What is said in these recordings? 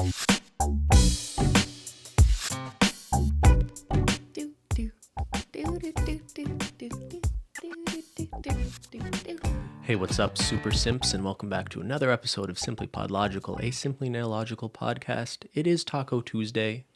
Hey, what's up, Super Simps, and welcome back to another episode of SimplyPodLogical, a Simply Nailogical podcast. It is Taco Tuesday.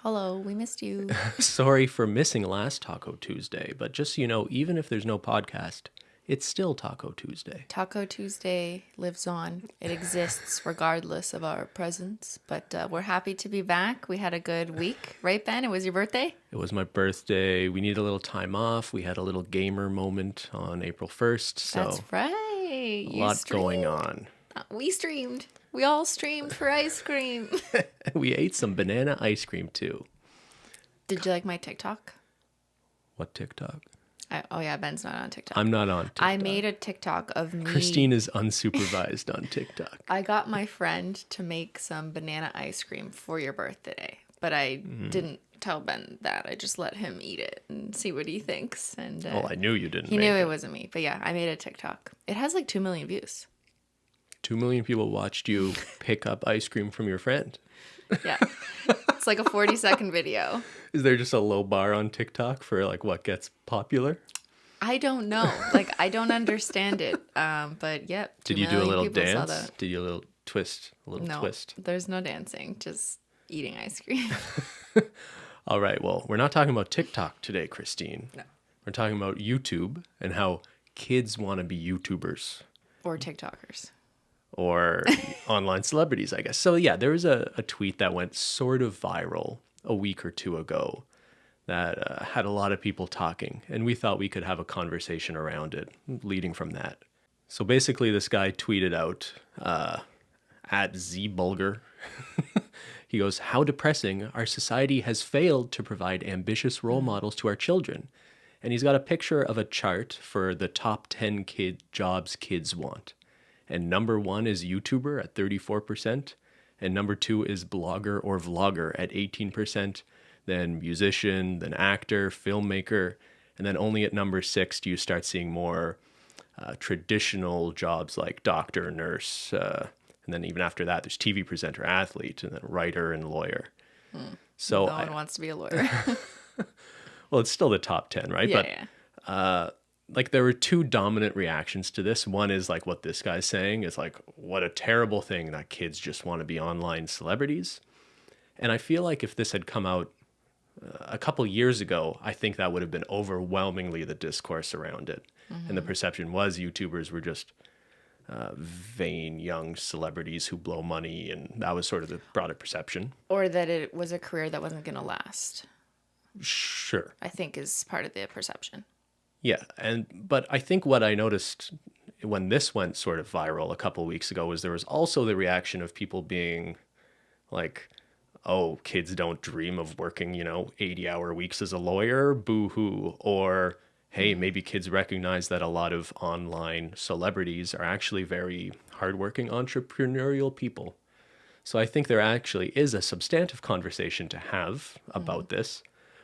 Hello, we missed you. Sorry for missing last Taco Tuesday, but just so you know, even if there's no podcast, it's still Taco Tuesday. Taco Tuesday lives on. It exists regardless of our presence, but we're happy to be back. We had a good week, right, Ben? It was your birthday? It was my birthday. We needed a little time off. We had a little gamer moment on April 1st, so That's right. a lot going on. We streamed. We all streamed for ice cream. We ate some banana ice cream, too. Did you like my TikTok? What TikTok? Oh, yeah, Ben's not on TikTok. I'm not on TikTok. I made a TikTok of me. Cristine is unsupervised on TikTok. I got my friend to make some banana ice cream for your birthday, but I didn't tell Ben that. I just let him eat it and see what he thinks. And Well, I knew you didn't he make knew it. it wasn't me. But yeah, I made a TikTok. It has like 2 million views. 2 million people watched you pick up ice cream from your friend. Yeah. It's like a 40-second video. Is there just a low bar on TikTok for like what gets popular? I don't know. Like, I don't understand it. But yep. Did you do a little dance? Did you a little twist? No, there's no dancing. Just eating ice cream. All right. Well, we're not talking about TikTok today, Cristine. No. We're talking about YouTube and how kids want to be YouTubers. Or TikTokers. Or online celebrities, I guess. So yeah, there was a tweet that went sort of viral a week or two ago that had a lot of people talking, and we thought we could have a conversation around it, leading from that. So basically, this guy tweeted out, at ZBulger, he goes, "How depressing, our society has failed to provide ambitious role models to our children." And he's got a picture of a chart for the top 10 jobs kids want. And number 1 is YouTuber at 34%. And number 2 is blogger or vlogger at 18%. Then musician, then actor, filmmaker. And then only at number 6 do you start seeing more traditional jobs like doctor, nurse. And then even after that, there's TV presenter, athlete, and then writer and lawyer. So No one wants to be a lawyer. Well, it's still the top 10, right? Yeah, But like there were 2 dominant reactions to this. One is like what this guy's saying is like, what a terrible thing that kids just want to be online celebrities. And I feel like if this had come out a couple years ago, I think that would have been overwhelmingly the discourse around it. And the perception was YouTubers were just vain young celebrities who blow money. And that was sort of the broader perception. Or that it was a career that wasn't going to last. Sure. I think is part of the perception. Yeah, but I think what I noticed when this went sort of viral a couple of weeks ago was there was also the reaction of people being like, oh, kids don't dream of working, 80-hour weeks as a lawyer, boo-hoo. Or, hey, maybe kids recognize that a lot of online celebrities are actually very hardworking, entrepreneurial people. So I think there actually is a substantive conversation to have about this.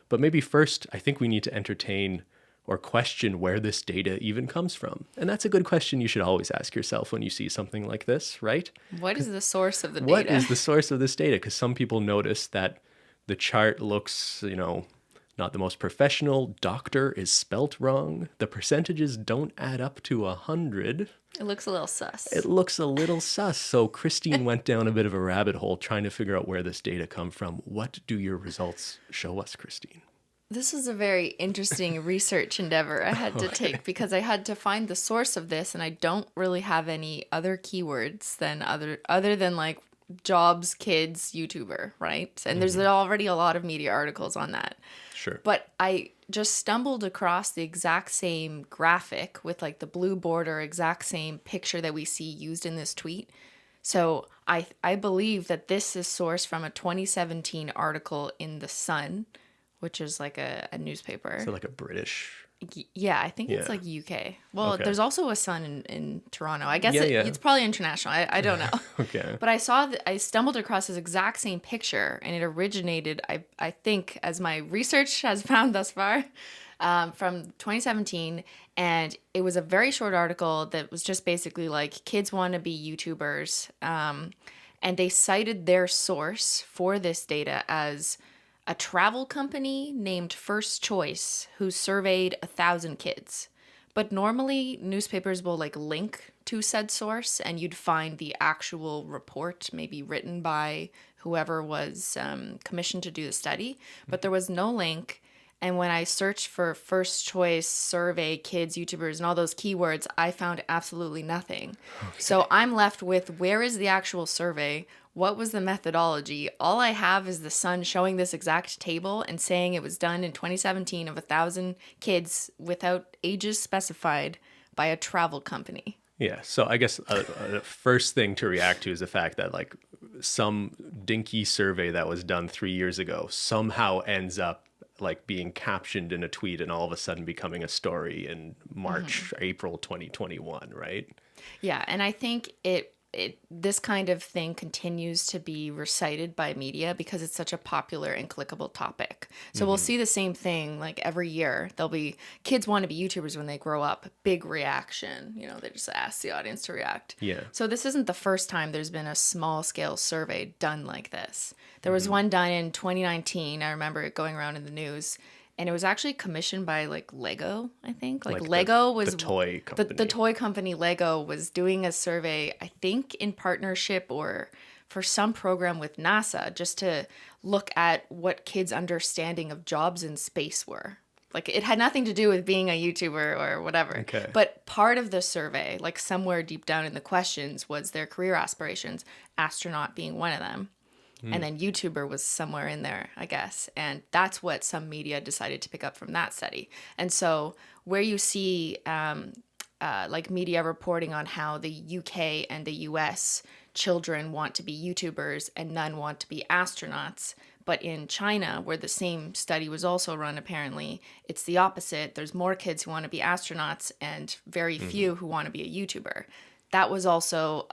But maybe first, I think we need to entertain or question where this data even comes from. And that's a good question you should always ask yourself when you see something like this, right? What is the source of the data? What is the source of this data? Because some people notice that the chart looks, not the most professional. Doctor is spelt wrong. The percentages don't add up to 100. It looks a little sus. It looks a little sus. So Cristine went down a bit of a rabbit hole trying to figure out where this data come from. What do your results show us, Cristine? This is a very interesting research endeavor I had to take because I had to find the source of this, and I don't really have any other keywords than other than like jobs, kids, YouTuber, right? And there's already a lot of media articles on that. Sure. But I just stumbled across the exact same graphic with like the blue border, exact same picture that we see used in this tweet. So I believe that this is sourced from a 2017 article in The Sun, which is like a newspaper. So like a British... Yeah, I think it's like UK. Well, Okay. There's also a Sun in Toronto. I guess Yeah. it's probably international. I don't know. Okay. But I stumbled across this exact same picture, and it originated, I think, as my research has found thus far, from 2017. And it was a very short article that was just basically like, kids want to be YouTubers. And they cited their source for this data as a travel company named First Choice, who surveyed 1,000 kids. But normally newspapers will like link to said source, and you'd find the actual report, maybe written by whoever was commissioned to do the study. But there was no link. And when I searched for First Choice, survey, kids, YouTubers, and all those keywords, I found absolutely nothing. Okay. So I'm left with, where is the actual survey? What was the methodology? All I have is the Sun showing this exact table and saying it was done in 2017 of 1,000 kids without ages specified by a travel company. Yeah. So I guess a first thing to react to is the fact that like some dinky survey that was done 3 years ago somehow ends up like being captioned in a tweet and all of a sudden becoming a story in March, April 2021, right? Yeah, and I think this kind of thing continues to be recited by media because it's such a popular and clickable topic. So we'll see the same thing like every year. There'll be kids want to be YouTubers when they grow up. Big reaction. You know, they just ask the audience to react. Yeah. So this isn't the first time there's been a small scale survey done like this. There was one done in 2019. I remember it going around in the news. And it was actually commissioned by like Lego, I think. Like Lego was the toy company. The toy company Lego was doing a survey, I think in partnership or for some program with NASA, just to look at what kids' understanding of jobs in space were. Like it had nothing to do with being a YouTuber or whatever. Okay. But part of the survey, like somewhere deep down in the questions, was their career aspirations, astronaut being one of them. And then YouTuber was somewhere in there, I guess. And that's what some media decided to pick up from that study. And so where you see like media reporting on how the UK and the US children want to be YouTubers and none want to be astronauts. But in China, where the same study was also run, apparently, it's the opposite. There's more kids who want to be astronauts and very few who want to be a YouTuber. That was also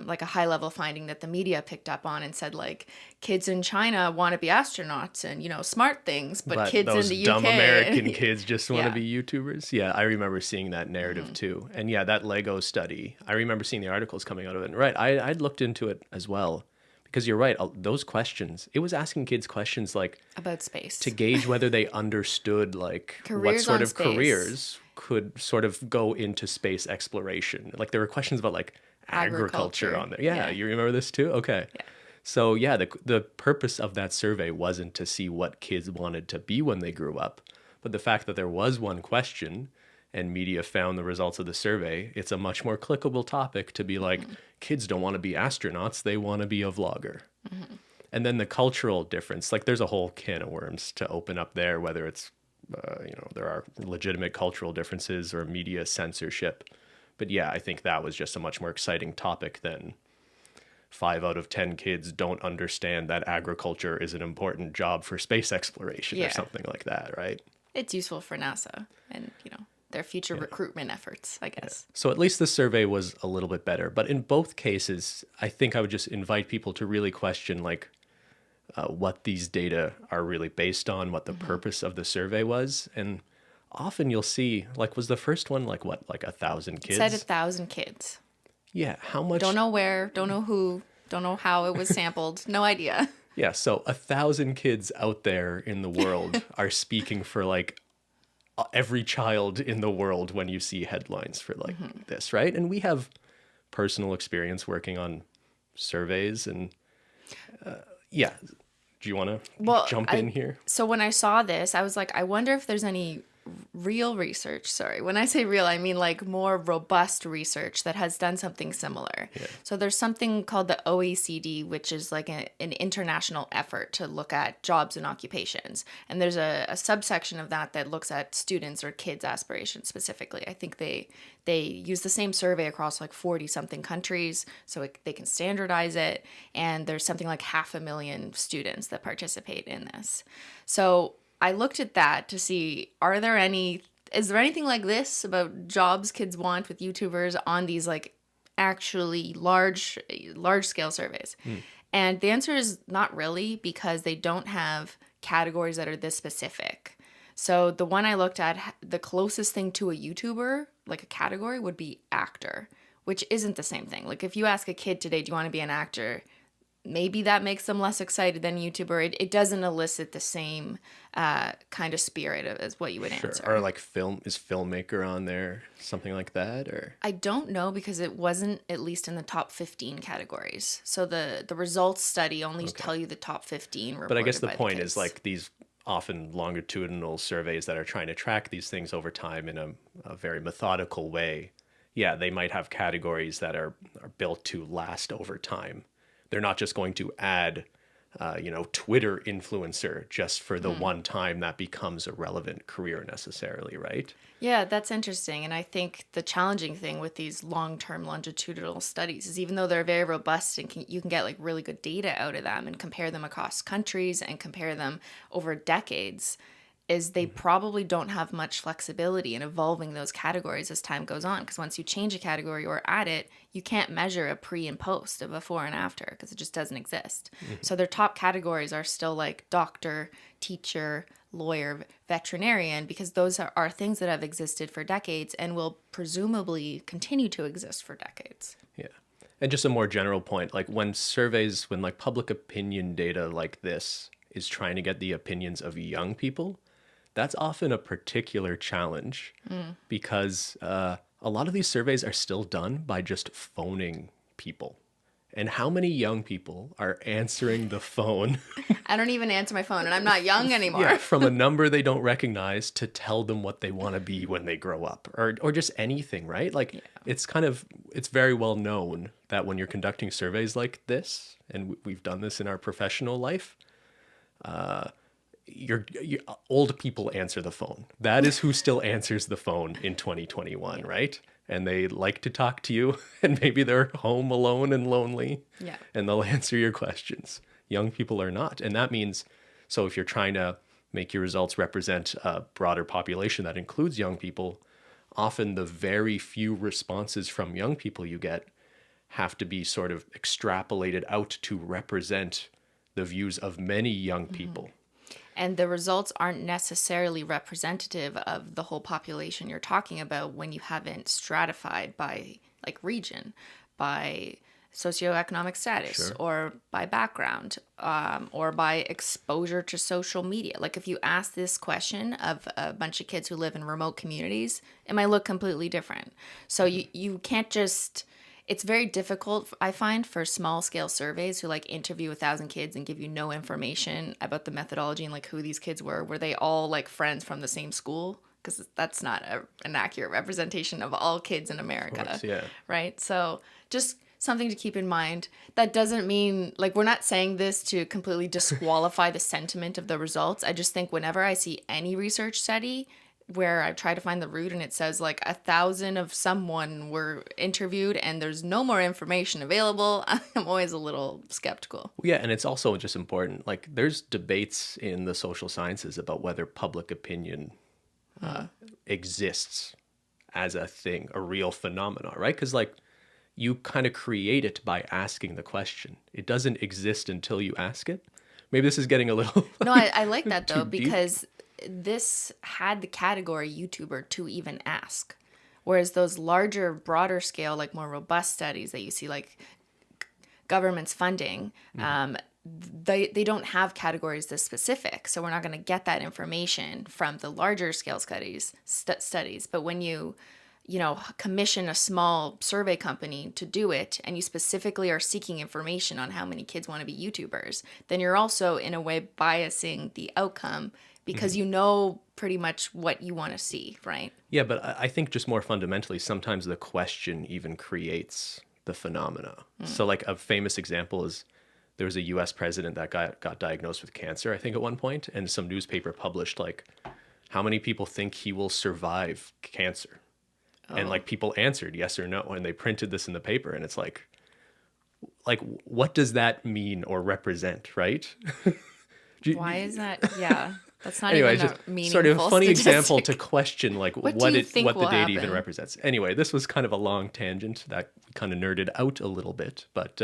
like a high level finding that the media picked up on and said like kids in China want to be astronauts and, you know, smart things, but kids in the UK. Those dumb American kids just want to be YouTubers. Yeah, I remember seeing that narrative too. And yeah, that Lego study, I remember seeing the articles coming out of it. And right, I'd looked into it as well. Because you're right, those questions, it was asking kids questions like... about space. To gauge whether they understood like careers what sort of space. Careers could sort of go into space exploration. Like there were questions about like agriculture on there. Yeah, you remember this too? Okay. Yeah. So yeah, the purpose of that survey wasn't to see what kids wanted to be when they grew up, but the fact that there was one question and media found the results of the survey, it's a much more clickable topic to be like, kids don't want to be astronauts, they want to be a vlogger. And then the cultural difference, like there's a whole can of worms to open up there, whether it's, there are legitimate cultural differences or media censorship. But yeah, I think that was just a much more exciting topic than 5 out of 10 kids don't understand that agriculture is an important job for space exploration or something like that, right? It's useful for NASA and, you know, their future recruitment efforts, I guess. So at least the survey was a little bit better. But in both cases, I think I would just invite people to really question like what these data are really based on, what the purpose of the survey was. And often you'll see, like, was the first one like what, like 1,000 kids? It said 1,000 kids. Yeah, how much? Don't know where, don't know who, don't know how it was sampled. No idea. Yeah, so 1,000 kids out there in the world are speaking for like every child in the world when you see headlines for like this, right? And we have personal experience working on surveys and yeah. Do you want to jump in here? So when I saw this, I was like, I wonder if there's any real research. Sorry. When I say real, I mean like more robust research that has done something similar. Yeah. So there's something called the OECD, which is like an international effort to look at jobs and occupations. And there's a subsection of that looks at students or kids' aspirations specifically. I think they use the same survey across like 40 something countries, so they can standardize it. And there's something like 500,000 students that participate in this. So I looked at that to see, is there anything like this about jobs kids want with YouTubers on these like actually large scale surveys? And the answer is not really, because they don't have categories that are this specific. So the one I looked at, the closest thing to a YouTuber, like a category, would be actor, which isn't the same thing. Like if you ask a kid today, do you want to be an actor? maybe that makes them less excited than YouTuber. It doesn't elicit the same kind of spirit as what you would Sure. answer. Or like is filmmaker on there, something like that, or I don't know because it wasn't at least in the top 15 categories. So the results study only tell you the top 15 reported but I guess the by point kids. is like these often longitudinal surveys that are trying to track these things over time in a very methodical way. Yeah, they might have categories that are built to last over time. They're not just going to add, Twitter influencer just for the one time that becomes a relevant career necessarily, right? Yeah, that's interesting. And I think the challenging thing with these long-term longitudinal studies is even though they're very robust and you can get like really good data out of them and compare them across countries and compare them over decades, is they probably don't have much flexibility in evolving those categories as time goes on. Because once you change a category or add it, you can't measure a pre and post, a before and after, because it just doesn't exist. So their top categories are still like doctor, teacher, lawyer, veterinarian, because those are things that have existed for decades and will presumably continue to exist for decades. Yeah. And just a more general point, like when like public opinion data like this is trying to get the opinions of young people, that's often a particular challenge because a lot of these surveys are still done by just phoning people. And how many young people are answering the phone I don't even answer my phone, and I'm not young anymore. from a number they don't recognize to tell them what they want to be when they grow up, or just anything, right? Like it's very well known that when you're conducting surveys like this, and we've done this in our professional life, your old people answer the phone. That is who still answers the phone in 2021, right? And they like to talk to you, and maybe they're home alone and lonely, and they'll answer your questions. Young people are not. And that means, so if you're trying to make your results represent a broader population that includes young people, often the very few responses from young people you get have to be sort of extrapolated out to represent the views of many young people. And the results aren't necessarily representative of the whole population you're talking about when you haven't stratified by like region, by socioeconomic status, or by background, or by exposure to social media. Like if you ask this question of a bunch of kids who live in remote communities, it might look completely different. So you can't just... It's very difficult, I find, for small scale surveys who like interview 1,000 kids and give you no information about the methodology and like who these kids were. Were they all like friends from the same school? Because that's not an accurate representation of all kids in America. Of course, yeah. Right? So just something to keep in mind. That doesn't mean, like, we're not saying this to completely disqualify the sentiment of the results. I just think whenever I see any research study where I try to find the root and it says like 1,000 of someone were interviewed and there's no more information available, I'm always a little skeptical. Yeah, and it's also just important. Like there's debates in the social sciences about whether public opinion exists as a thing, a real phenomenon, right? Because like you kind of create it by asking the question. It doesn't exist until you ask it. Maybe this is getting a little... No, I like that though, deep. because this had the category YouTuber to even ask. Whereas those larger, broader scale, like more robust studies that you see, like government's funding, they don't have categories this specific. So we're not going to get that information from the larger scale studies. But when you commission a small survey company to do it, and you specifically are seeking information on how many kids want to be YouTubers, then you're also in a way biasing the outcome because you know pretty much what you want to see, right? Yeah, but I think just more fundamentally, sometimes the question even creates the phenomena. So like a famous example is there was a US president that got diagnosed with cancer, I think at one point, and some newspaper published like, how many people think he will survive cancer? And like people answered yes or no, and they printed this in the paper, and it's like what does that mean or represent, right? Why is that? Yeah, that's not anyway, even just a meaningful sort of funny statistic. example to question like what the data happen? even represents. Anyway, this was kind of a long tangent that kind of nerded out a little bit, but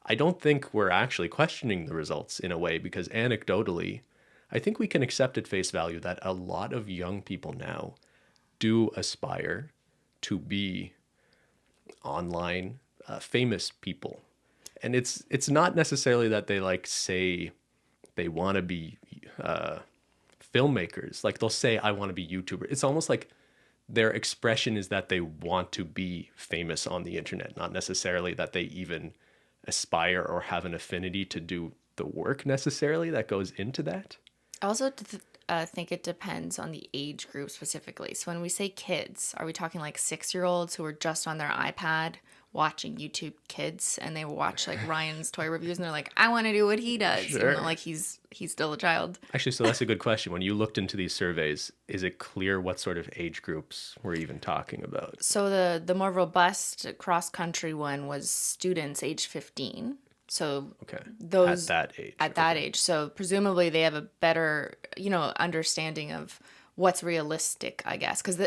I don't think we're actually questioning the results in a way, because anecdotally, I think we can accept at face value that a lot of young people now do aspire to be online famous people. And it's not necessarily that they like say they want to be filmmakers. Like they'll say, I want to be YouTuber. It's almost like their expression is that they want to be famous on the internet, not necessarily that they even aspire or have an affinity to do the work necessarily that goes into that. I also think it depends on the age group specifically. So when we say kids, are we talking like 6-year-olds who are just on their iPad watching YouTube Kids and they watch like Ryan's toy reviews and they're like, I want to do what he does, Sure. even though like he's still a child. Actually, so that's a good question. When you looked into these surveys, is it clear what sort of age groups we're even talking about? So the more robust cross country one was students age 15. So Okay. those At that age. at that age. So presumably they have a better, understanding of what's realistic, I guess. Because,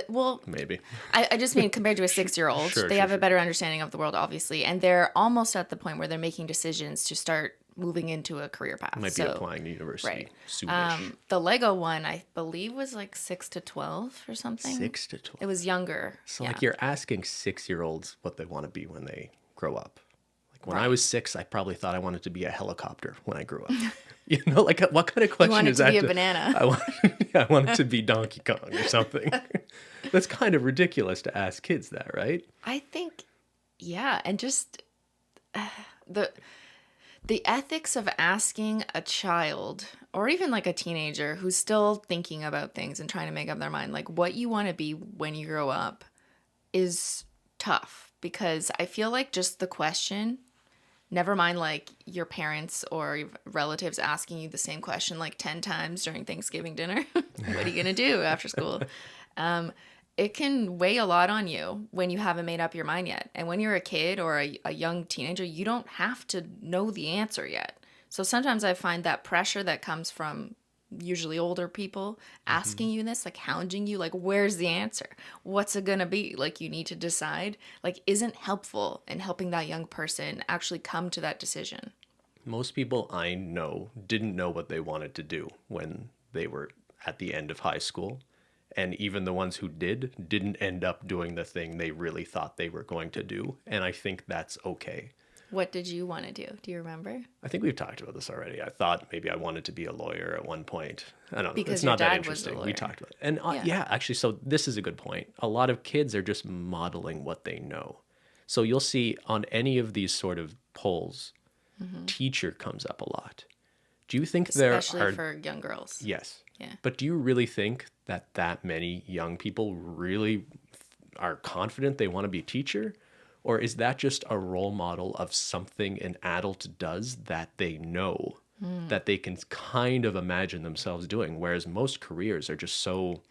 Maybe. I just mean compared to a 6-year-old, Sure, they sure, have sure. a better understanding of the world, obviously. And they're almost at the point where they're making decisions to start moving into a career path. Might be applying to university right. soonish. The Lego one, I believe, was like 6 to 12 or something. 6 to 12. It was younger. So yeah. like you're asking 6-year-olds what they want to be when they grow up. Like when I Right. was 6, I probably thought I wanted to be a helicopter when I grew up. Like what kind of You question wanted is to that? be a banana. I wanted to be Donkey Kong or something. That's kind of ridiculous to ask kids that, right? I think, yeah, and just the ethics of asking a child or even like a teenager who's still thinking about things and trying to make up their mind, like what you want to be when you grow up, is tough because I feel like just the question, never mind like your parents or your relatives asking you the same question like 10 times during Thanksgiving dinner. What are you going to do after school? It can weigh a lot on you when you haven't made up your mind yet. And when you're a kid or a young teenager, you don't have to know the answer yet. So sometimes I find that pressure that comes from usually older people asking you this, like hounding you, like, where's the answer? What's it gonna be? Like, you need to decide, like, isn't helpful in helping that young person actually come to that decision. Most people I know didn't know what they wanted to do when they were at the end of high school. And even the ones who didn't end up doing the thing they really thought they were going to do. And I think that's okay. What did you want to do? Do you remember? I think we've talked about this already. I thought maybe I wanted to be a lawyer at one point. I don't know. Because It's your not that dad was a interesting. We lawyer. talked about it. And Yeah. yeah, actually, so this is a good point. A lot of kids are just modeling what they know. So you'll see on any of these sort of polls, teacher comes up a lot. Do you think there Especially are... for young girls. Yes. Yeah. But do you really think that many young people really are confident they want to be a teacher? Or is that just a role model of something an adult does that they know, that they can kind of imagine themselves doing? Whereas most careers are just so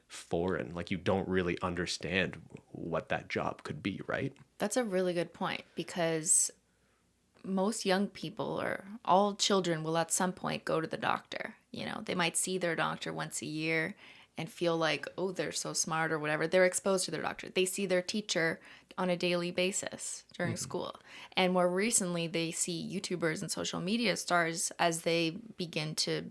foreign, like you don't really understand what that job could be, right? That's a really good point because most young people or all children will at some point go to the doctor. They might see their doctor once a year and feel like, oh, they're so smart or whatever. They're exposed to their doctor. They see their teacher on a daily basis during school. And more recently, they see YouTubers and social media stars as they begin to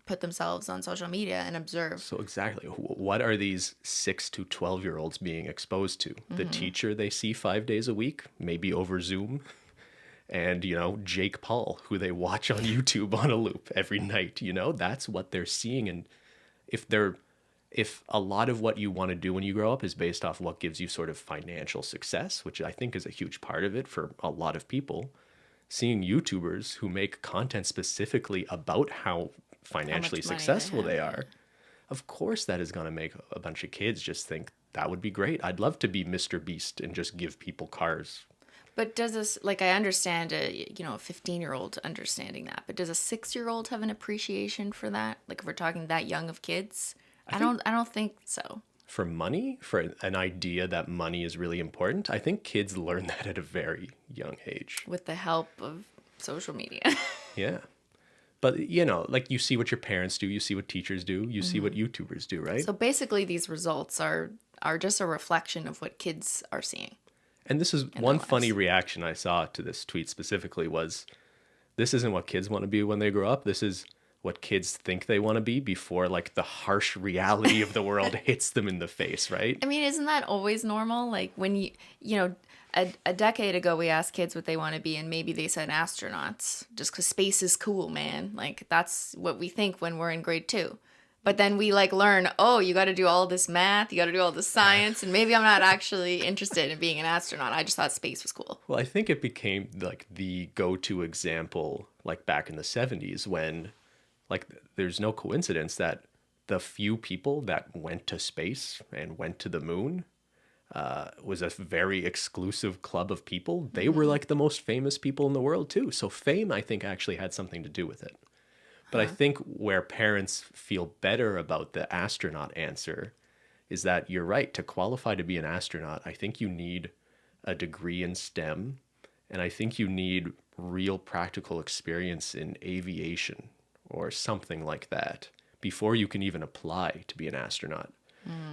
put themselves on social media and observe. So exactly, what are these 6 to 12-year-olds being exposed to? The teacher they see 5 days a week, maybe over Zoom, and, Jake Paul, who they watch on YouTube on a loop every night, that's what they're seeing. And if a lot of what you want to do when you grow up is based off what gives you sort of financial success, which I think is a huge part of it for a lot of people, seeing YouTubers who make content specifically about how financially money they successful have, they yeah. are, of course that is going to make a bunch of kids just think that would be great. I'd love to be Mr. Beast and just give people cars. But does this, like, I understand a 15-year-old understanding that, but does a 6-year-old have an appreciation for that? Like, if we're talking that young of kids, I don't think so. For money, for an idea that money is really important, I think kids learn that at a very young age. With the help of social media. Yeah. But, like you see what your parents do, you see what teachers do, you see what YouTubers do, right? So basically these results are just a reflection of what kids are seeing. And this is their one lives. funny reaction I saw to this tweet specifically was, this isn't what kids want to be when they grow up. This is what kids think they want to be before like the harsh reality of the world hits them in the face, right? I mean, isn't that always normal? Like when a decade ago, we asked kids what they want to be, and maybe they said astronauts, just because space is cool, man. Like, that's what we think when we're in grade 2. But then we like learn, oh, you got to do all this math, you got to do all this science, and maybe I'm not actually interested in being an astronaut. I just thought space was cool. Well, I think it became like the go-to example, like back in the 70s when, like, there's no coincidence that the few people that went to space and went to the moon was a very exclusive club of people. They were like the most famous people in the world too. So fame, I think, actually had something to do with it. But I think where parents feel better about the astronaut answer is that you're right. To qualify to be an astronaut, I think you need a degree in STEM, and I think you need real practical experience in aviation or something like that before you can even apply to be an astronaut.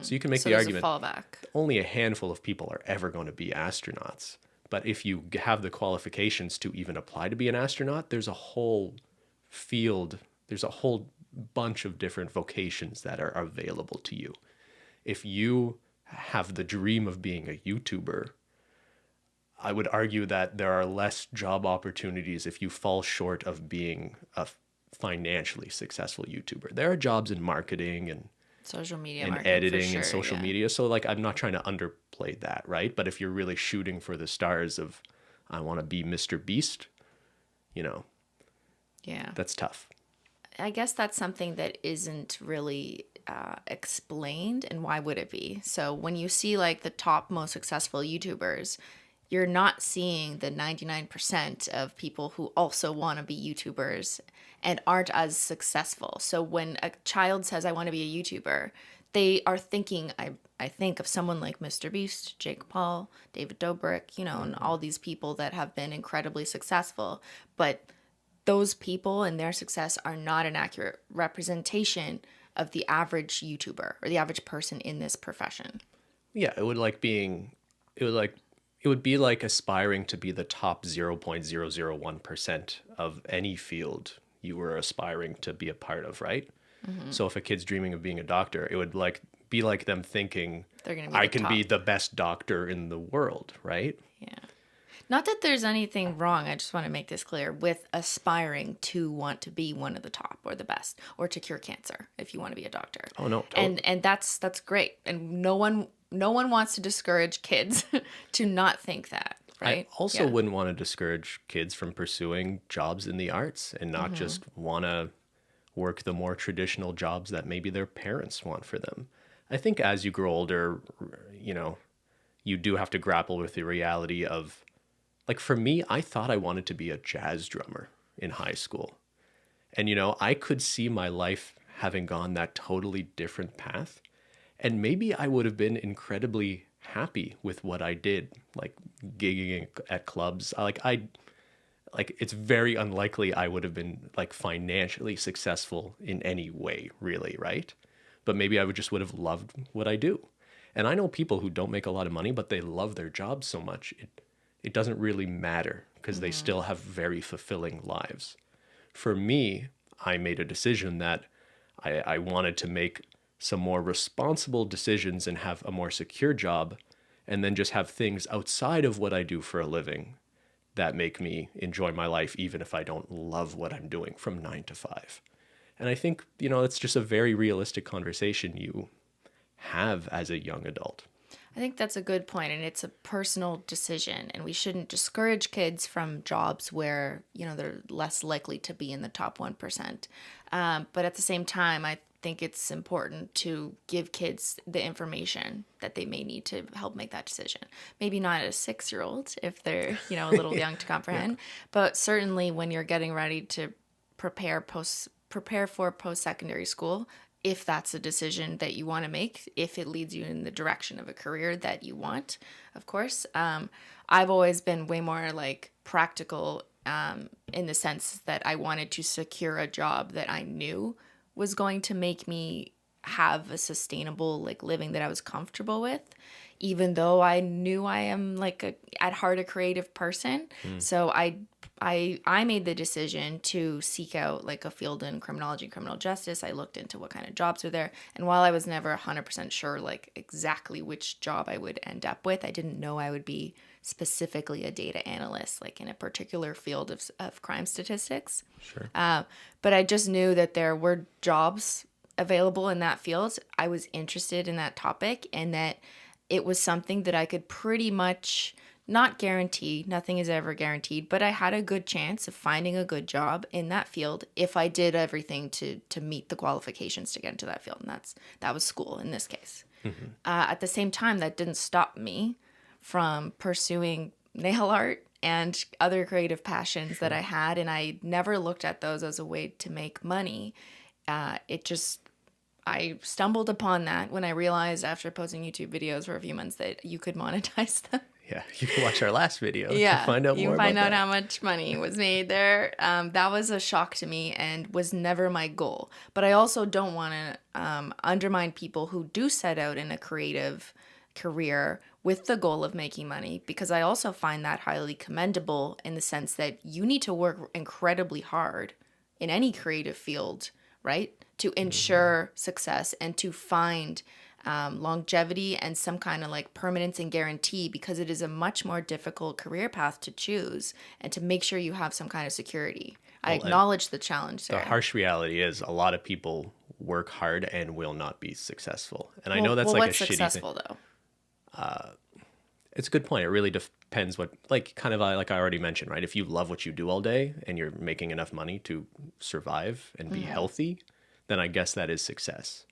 So you can make So the there's argument a fallback. only a handful of people are ever going to be astronauts. But if you have the qualifications to even apply to be an astronaut, there's a whole field, there's a whole bunch of different vocations that are available to you. If you have the dream of being a YouTuber, I would argue that there are less job opportunities if you fall short of being a financially successful YouTuber. There are jobs in marketing and Social media and marketing, for editing sure, and social yeah. media. So like, I'm not trying to underplay that, right? But if you're really shooting for the stars of, I want to be Mr. Beast, you know, Yeah. that's tough. I guess that's something that isn't really explained, and why would it be? So when you see like the top most successful YouTubers, you're not seeing the 99% of people who also want to be YouTubers and aren't as successful. So when a child says, I want to be a YouTuber, they are thinking, I think of someone like Mr. Beast, Jake Paul, David Dobrik, you know, and all these people that have been incredibly successful. But those people and their success are not an accurate representation of the average YouTuber or the average person in this profession. Yeah, it would be like aspiring to be the top 0.001% of any field you were aspiring to be a part of, right? So if a kid's dreaming of being a doctor, it would like be like them thinking, They're going to be I the can top. be the best doctor in the world, right? Yeah. Not that there's anything wrong, I just want to make this clear, with aspiring to want to be one of the top or the best, or to cure cancer if you want to be a doctor. Oh no, totally. And that's great. And no one wants to discourage kids to not think that, right? I also Yeah. wouldn't want to discourage kids from pursuing jobs in the arts and not just want to work the more traditional jobs that maybe their parents want for them. I think as you grow older, you know, you do have to grapple with the reality of, like, for me, I thought I wanted to be a jazz drummer in high school. And, you know, I could see my life having gone that totally different path. And maybe I would have been incredibly happy with what I did, like gigging at clubs. Like it's very unlikely I would have been like financially successful in any way, really, right? But maybe I would have loved what I do. And I know people who don't make a lot of money, but they love their jobs so much, it doesn't really matter because they still have very fulfilling lives. For me, I made a decision that I wanted to make some more responsible decisions and have a more secure job, and then just have things outside of what I do for a living that make me enjoy my life, even if I don't love what I'm doing from 9 to 5. And I think, you know, it's just a very realistic conversation you have as a young adult. I think that's a good point, and it's a personal decision, and we shouldn't discourage kids from jobs where, you know, they're less likely to be in the top 1%. But at the same time, I think it's important to give kids the information that they may need to help make that decision. Maybe not a 6-year-old if they're, you know, a little young to comprehend, but certainly when you're getting ready to prepare for post-secondary school, if that's a decision that you want to make, if it leads you in the direction of a career that you want, of course. I've always been way more like practical in the sense that I wanted to secure a job that I knew was going to make me have a sustainable like living that I was comfortable with, even though I knew I am like at heart a creative person. So I made the decision to seek out like a field in criminology, criminal justice. I looked into what kind of jobs are there. And while I was never 100% sure like exactly which job I would end up with, I didn't know I would be specifically a data analyst, like in a particular field of crime statistics. Sure. But I just knew that there were jobs available in that field. I was interested in that topic, and that it was something that I could pretty much not guarantee. Nothing is ever guaranteed, but I had a good chance of finding a good job in that field if I did everything to meet the qualifications to get into that field. And that was school in this case. At the same time, that didn't stop me from pursuing nail art and other creative passions that I had, and I never looked at those as a way to make money. I stumbled upon that when I realized after posting YouTube videos for a few months that you could monetize them. Yeah, you can watch our last video Yeah, to find out you more can find about out that. how much money was made there. That was a shock to me and was never my goal. But I also don't want to undermine people who do set out in a creative career with the goal of making money, because I also find that highly commendable in the sense that you need to work incredibly hard in any creative field, right, to ensure success and to find longevity and some kind of like permanence and guarantee, because it is a much more difficult career path to choose and to make sure you have some kind of security. I acknowledge the challenge there. The harsh reality is a lot of people work hard and will not be successful. And I Well- know that's well, like a what's shitty thing. successful though? It's a good point. It really depends what, like, kind of like I already mentioned, right? If you love what you do all day and you're making enough money to survive and be healthy, then I guess that is success.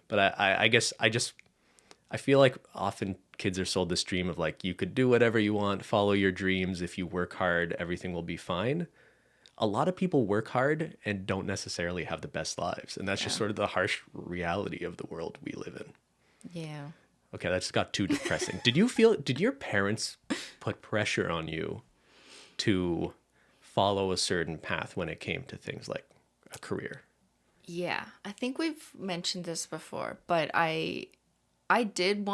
But I guess I feel like often kids are sold this dream of like, you could do whatever you want, follow your dreams. If you work hard, everything will be fine. A lot of people work hard and don't necessarily have the best lives. And that's just sort of the harsh reality of the world we live in. Yeah. Okay, that just got too depressing. Did your parents put pressure on you to follow a certain path when it came to things like a career? Yeah, I think we've mentioned this before, but I did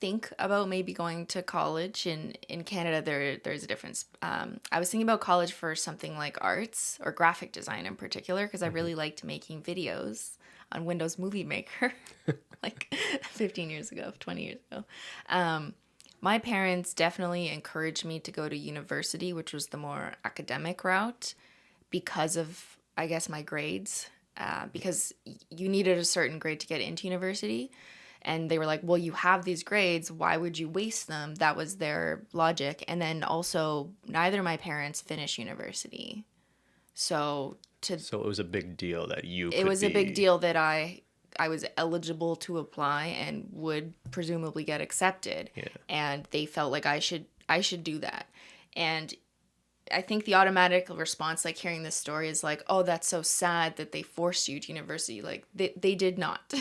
think about maybe going to college in Canada. There's a difference. I was thinking about college for something like arts or graphic design in particular, because I really liked making videos on Windows Movie Maker like 15 years ago, 20 years ago. My parents definitely encouraged me to go to university, which was the more academic route, because of, I guess, my grades, because you needed a certain grade to get into university. And they were like, well, you have these grades, why would you waste them? That was their logic. And then also, neither of my parents finished university. So it was a big deal that it was a big deal that I was eligible to apply and would presumably get accepted. Yeah. And they felt like I should do that. And I think the automatic response, like hearing this story, is like, oh, that's so sad that they forced you to university. Like they did not.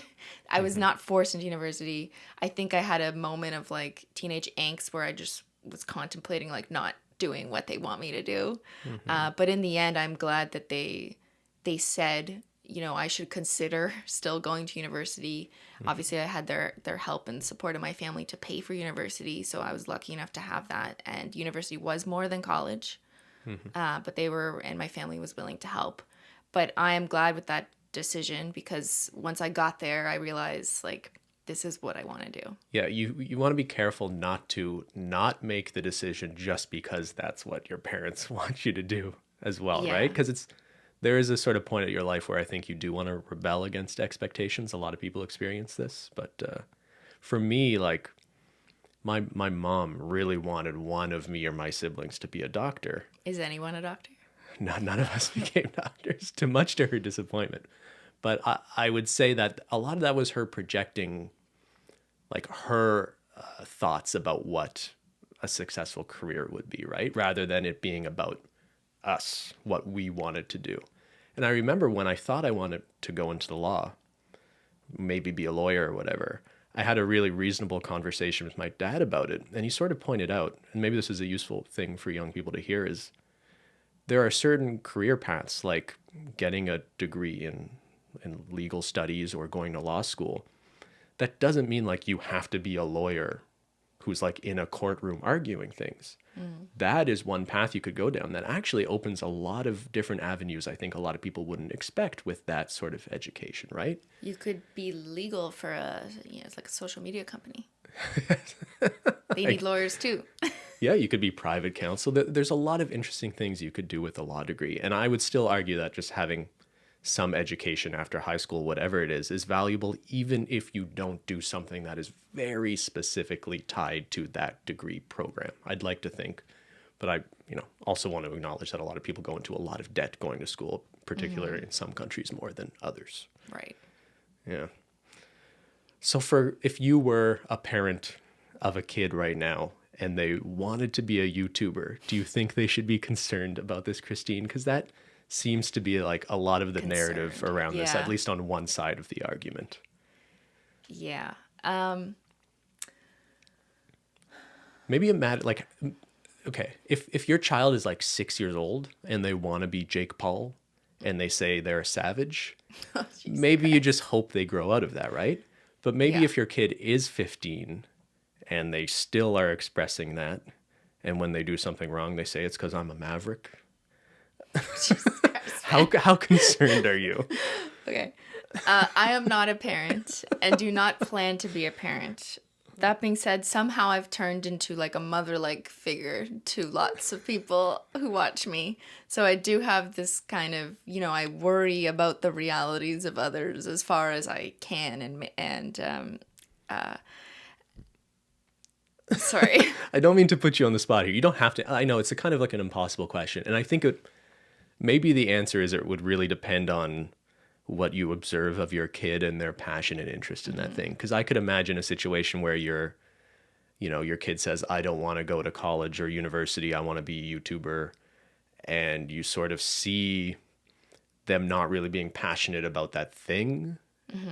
I was not forced into university. I think I had a moment of like teenage angst where I just was contemplating like not doing what they want me to do. But in the end, I'm glad that they said, you know, I should consider still going to university. Obviously, I had their help and support of my family to pay for university, so I was lucky enough to have that. And university was more than college, but and my family was willing to help. But I am glad with that decision, because once I got there, I realized like this is what I want to do. Yeah, you want to be careful not to not make the decision just because that's what your parents want you to do as well, Yeah. right? Because there is a sort of point at your life where I think you do want to rebel against expectations. A lot of people experience this, but for me, like my mom really wanted one of me or my siblings to be a doctor. Is anyone a doctor? None of us became doctors, too much to her disappointment. But I would say that a lot of that was her projecting like her thoughts about what a successful career would be, right? Rather than it being about us, what we wanted to do. And I remember when I thought I wanted to go into the law, maybe be a lawyer or whatever, I had a really reasonable conversation with my dad about it. And he sort of pointed out, and maybe this is a useful thing for young people to hear, is there are certain career paths like getting a degree in legal studies or going to law school. That doesn't mean like you have to be a lawyer who's like in a courtroom arguing things. That is one path you could go down that actually opens a lot of different avenues I think a lot of people wouldn't expect with that sort of education, right? You could be legal for it's like a social media company. They need lawyers too. Yeah, you could be private counsel. There's a lot of interesting things you could do with a law degree. And I would still argue that just having some education after high school, whatever it is valuable, even if you don't do something that is very specifically tied to that degree program. I'd like to think, but I, also want to acknowledge that a lot of people go into a lot of debt going to school, particularly in some countries more than others. Right. Yeah. So if you were a parent of a kid right now and they wanted to be a YouTuber, do you think they should be concerned about this, Cristine? Because that seems to be like a lot of the narrative around this, at least on one side of the argument. Yeah. Maybe imagine like, okay, if your child is like 6 years old and they want to be Jake Paul and they say they're a savage, maybe you just hope they grow out of that, right? But maybe if your kid is 15 and they still are expressing that, and when they do something wrong, they say it's because I'm a maverick. How concerned are you? Okay. I am not a parent and do not plan to be a parent. That being said, somehow I've turned into like a mother-like figure to lots of people who watch me. So I do have this kind of, I worry about the realities of others as far as I can. Sorry. I don't mean to put you on the spot here. You don't have to. I know it's a kind of like an impossible question. And I think maybe the answer is it would really depend on what you observe of your kid and their passion and interest in that thing. Because I could imagine a situation where your kid says, I don't want to go to college or university, I want to be a YouTuber. And you sort of see them not really being passionate about that thing.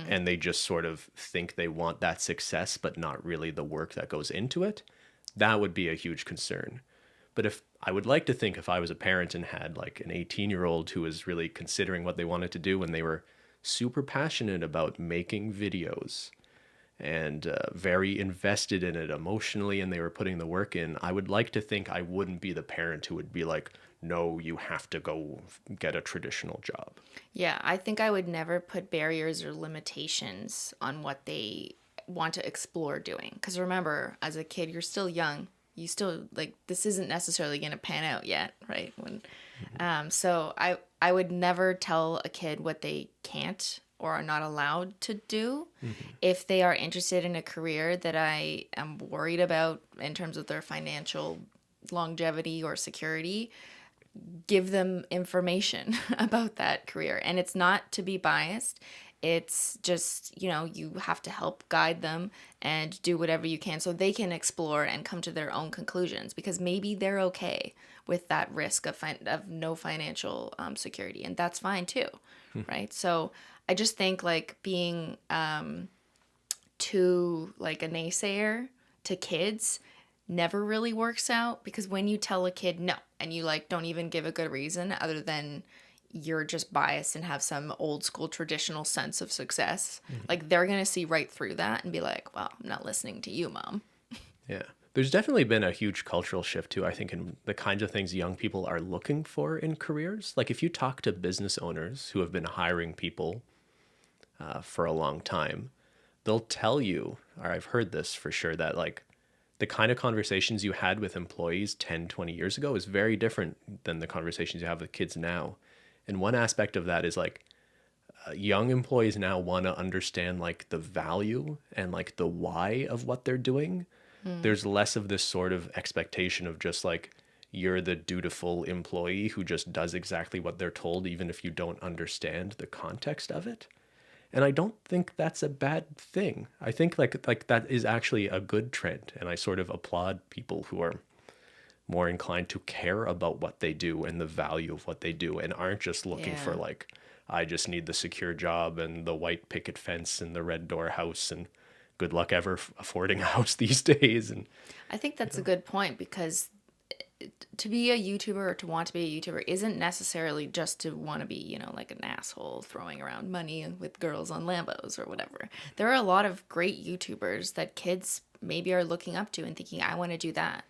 And they just sort of think they want that success, but not really the work that goes into it. That would be a huge concern. But I would like to think if I was a parent and had like an 18-year-old who was really considering what they wanted to do and they were super passionate about making videos and very invested in it emotionally and they were putting the work in, I would like to think I wouldn't be the parent who would be like, no, you have to go get a traditional job. Yeah, I think I would never put barriers or limitations on what they want to explore doing. Because remember, as a kid, you're still young. You still this isn't necessarily going to pan out yet, right? So I would never tell a kid what they can't or are not allowed to do. If they are interested in a career that I am worried about in terms of their financial longevity or security, give them information about that career. And it's not to be biased. It's just, you have to help guide them and do whatever you can so they can explore and come to their own conclusions, because maybe they're okay with that risk of no financial security. And that's fine too, right? So I just think being too a naysayer to kids never really works out, because when you tell a kid no and you don't even give a good reason other than you're just biased and have some old school traditional sense of success, they're going to see right through that and be like, well, I'm not listening to you, Mom. Yeah. There's definitely been a huge cultural shift too, I think, in the kinds of things young people are looking for in careers. Like if you talk to business owners who have been hiring people for a long time, they'll tell you, or I've heard this for sure, that the kind of conversations you had with employees 10, 20 years ago is very different than the conversations you have with kids now. And one aspect of that is young employees now want to understand the value and the why of what they're doing. There's less of this sort of expectation of just you're the dutiful employee who just does exactly what they're told, even if you don't understand the context of it. And I don't think that's a bad thing. I think that is actually a good trend. And I sort of applaud people who are more inclined to care about what they do and the value of what they do and aren't just looking for I just need the secure job and the white picket fence and the red door house and good luck ever affording a house these days. And I think that's a good point, because to be a YouTuber or to want to be a YouTuber isn't necessarily just to want to be, like an asshole throwing around money with girls on Lambos or whatever. There are a lot of great YouTubers that kids maybe are looking up to and thinking, I want to do that.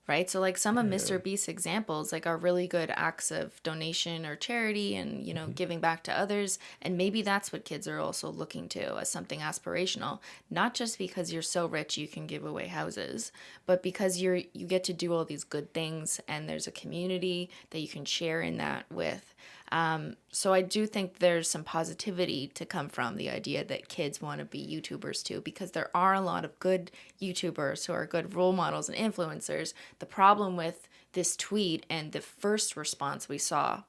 Right? So like some of Mr. Beast's examples like are really good acts of donation or charity and, giving back to others. And maybe that's what kids are also looking to as something aspirational, not just because you're so rich you can give away houses, but because you get to do all these good things and there's a community that you can share in that with. So I do think there's some positivity to come from the idea that kids want to be YouTubers too, because there are a lot of good YouTubers who are good role models and influencers. The problem with this tweet and the first response we saw,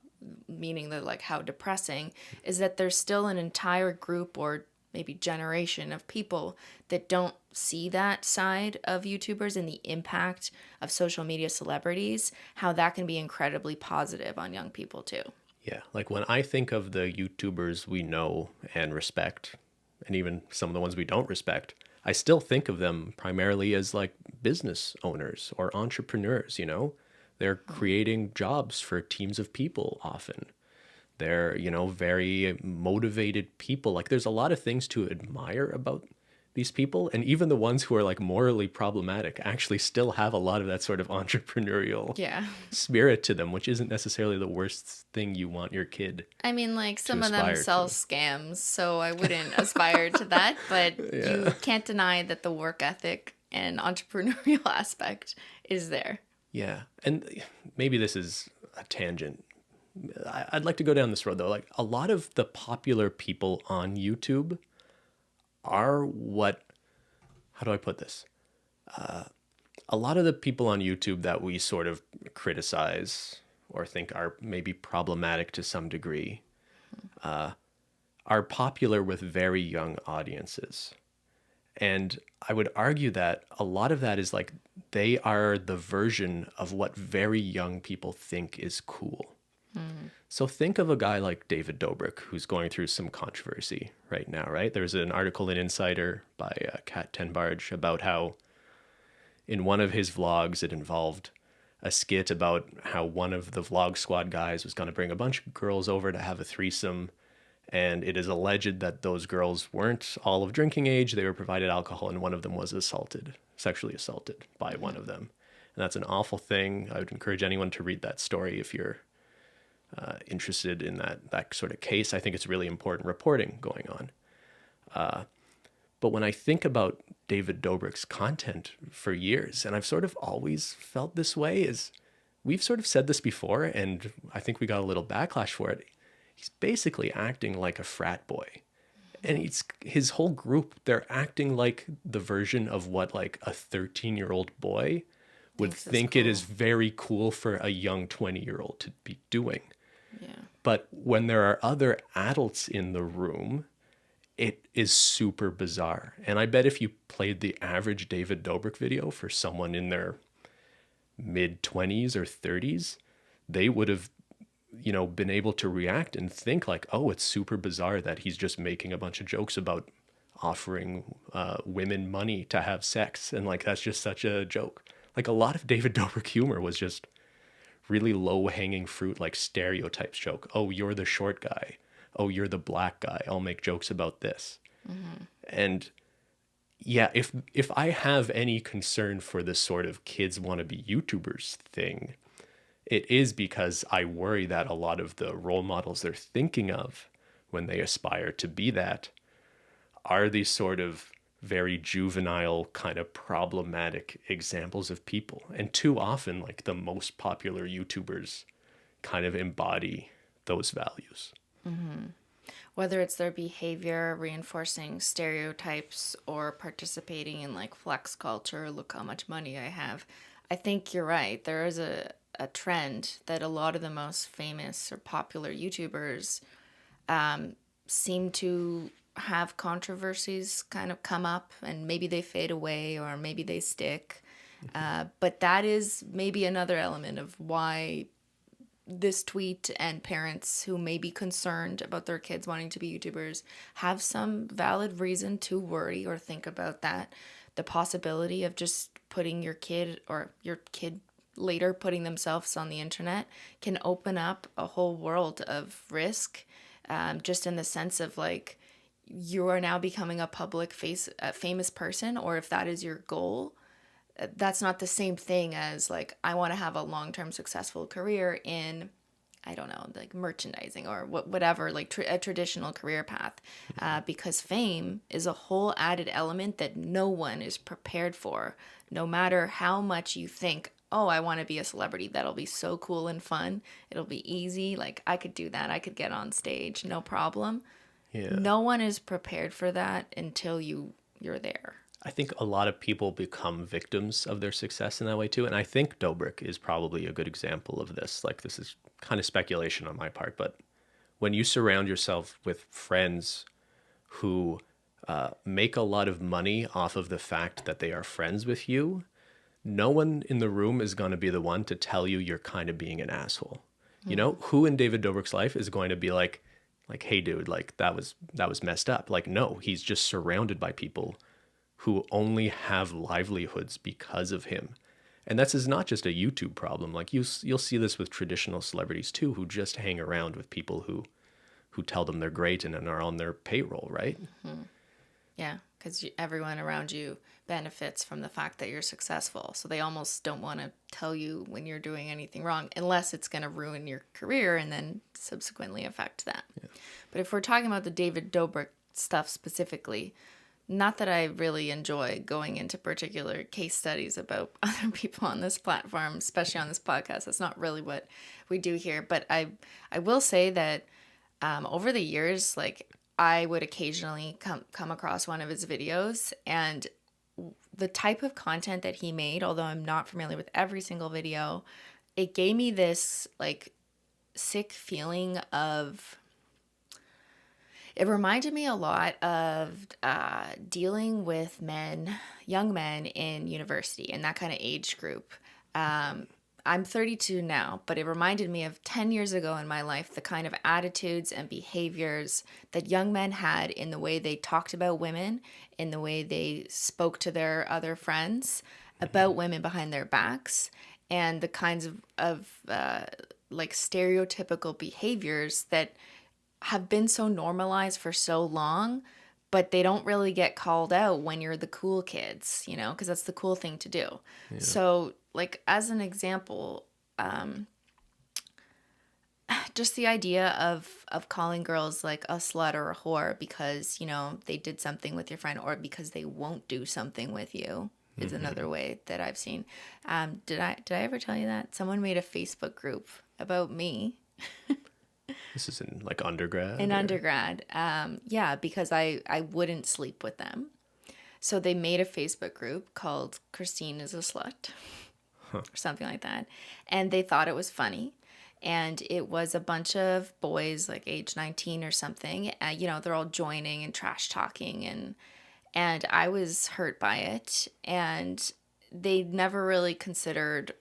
meaning that like how depressing, is that there's still an entire group or maybe generation of people that don't see that side of YouTubers and the impact of social media celebrities, how that can be incredibly positive on young people too. Yeah, like when I think of the YouTubers we know and respect, and even some of the ones we don't respect, I still think of them primarily as like business owners or entrepreneurs, They're creating jobs for teams of people often. They're, very motivated people. Like there's a lot of things to admire about these people. And even the ones who are like morally problematic actually still have a lot of that sort of entrepreneurial spirit to them, which isn't necessarily the worst thing you want your kid. I mean, like some of them aspire sell to. scams, so I wouldn't aspire to that, but you can't deny that the work ethic and entrepreneurial aspect is there. Yeah. And maybe this is a tangent. I'd like to go down this road though. Like a lot of the popular people on YouTube are how do I put this? A lot of the people on YouTube that we sort of criticize or think are maybe problematic to some degree are popular with very young audiences. And I would argue that a lot of that is like they are the version of what very young people think is cool. So think of a guy like David Dobrik, who's going through some controversy right now, right? There's an article in Insider by Kat Tenbarge about how in one of his vlogs, it involved a skit about how one of the Vlog Squad guys was going to bring a bunch of girls over to have a threesome. And it is alleged that those girls weren't all of drinking age. They were provided alcohol, and one of them was sexually assaulted by one of them. And that's an awful thing. I would encourage anyone to read that story if you're interested in that sort of case. I think it's really important reporting going on. But when I think about David Dobrik's content for years, and I've sort of always felt this way, is we've sort of said this before, and I think we got a little backlash for it. He's basically acting like a frat boy. And his whole group, they're acting like the version of what like a 13-year-old boy would think cool. It is very cool for a young 20-year-old to be doing. Yeah. But when there are other adults in the room, it is super bizarre. And I bet if you played the average David Dobrik video for someone in their mid-20s or 30s, they would have, been able to react and think like, oh, it's super bizarre that he's just making a bunch of jokes about offering women money to have sex. And like, that's just such a joke. Like a lot of David Dobrik humor was just really low-hanging fruit, like stereotypes joke. Oh, you're the short guy. Oh, you're the black guy. I'll make jokes about this. And yeah, if I have any concern for this sort of kids want to be YouTubers thing, it is because I worry that a lot of the role models they're thinking of when they aspire to be that are these sort of very juvenile, kind of problematic examples of people. And too often, like the most popular YouTubers kind of embody those values. Whether it's their behavior reinforcing stereotypes or participating in like flex culture, look how much money I have. I think you're right. There is a trend that a lot of the most famous or popular YouTubers seem to have controversies kind of come up, and maybe they fade away or maybe they stick. But that is maybe another element of why this tweet and parents who may be concerned about their kids wanting to be YouTubers have some valid reason to worry or think about that. The possibility of just putting your kid later putting themselves on the internet can open up a whole world of risk, just in the sense of like you are now becoming a public face, a famous person, or if that is your goal, that's not the same thing as like I want to have a long-term successful career in, I don't know, like merchandising or whatever, like a traditional career path, because fame is a whole added element that no one is prepared for. No matter how much you think, oh, I want to be a celebrity, that'll be so cool and fun. It'll be easy. Like I could do that. I could get on stage, no problem. Yeah. No one is prepared for that until you're there. I think a lot of people become victims of their success in that way too. And I think Dobrik is probably a good example of this. Like, this is kind of speculation on my part, but when you surround yourself with friends who make a lot of money off of the fact that they are friends with you, no one in the room is going to be the one to tell you you're kind of being an asshole. You know, who in David Dobrik's life is going to be like, hey, dude, like that was messed up. Like, no, he's just surrounded by people who only have livelihoods because of him. And that's is not just a YouTube problem. Like you'll see this with traditional celebrities too, who just hang around with people who tell them they're great and are on their payroll, right? Mm-hmm. Yeah, because everyone around you benefits from the fact that you're successful. So they almost don't want to tell you when you're doing anything wrong, unless it's going to ruin your career and then subsequently affect that. Yeah. But if we're talking about the David Dobrik stuff specifically, not that I really enjoy going into particular case studies about other people on this platform, especially on this podcast. That's not really what we do here. But I will say that over the years, like I would occasionally come across one of his videos, and the type of content that he made, although I'm not familiar with every single video, it gave me this like sick feeling of... It reminded me a lot of dealing with young men in university and that kind of age group. I'm 32 now, but it reminded me of 10 years ago in my life, the kind of attitudes and behaviors that young men had in the way they talked about women, in the way they spoke to their other friends about women behind their backs, and the kinds of like stereotypical behaviors that have been so normalized for so long, but they don't really get called out when you're the cool kids, you know, because that's the cool thing to do. Yeah. So, like, as an example, just the idea of calling girls like a slut or a whore because, you know, they did something with your friend or because they won't do something with you is another way that I've seen. Did I ever tell you that? Someone made a Facebook group about me. This is in like undergrad? Undergrad. Yeah, because I wouldn't sleep with them. So they made a Facebook group called Cristine is a Slut or something like that. And they thought it was funny. And it was a bunch of boys like age 19 or something. You know, they're all joining and trash talking. And I was hurt by it. And they never really considered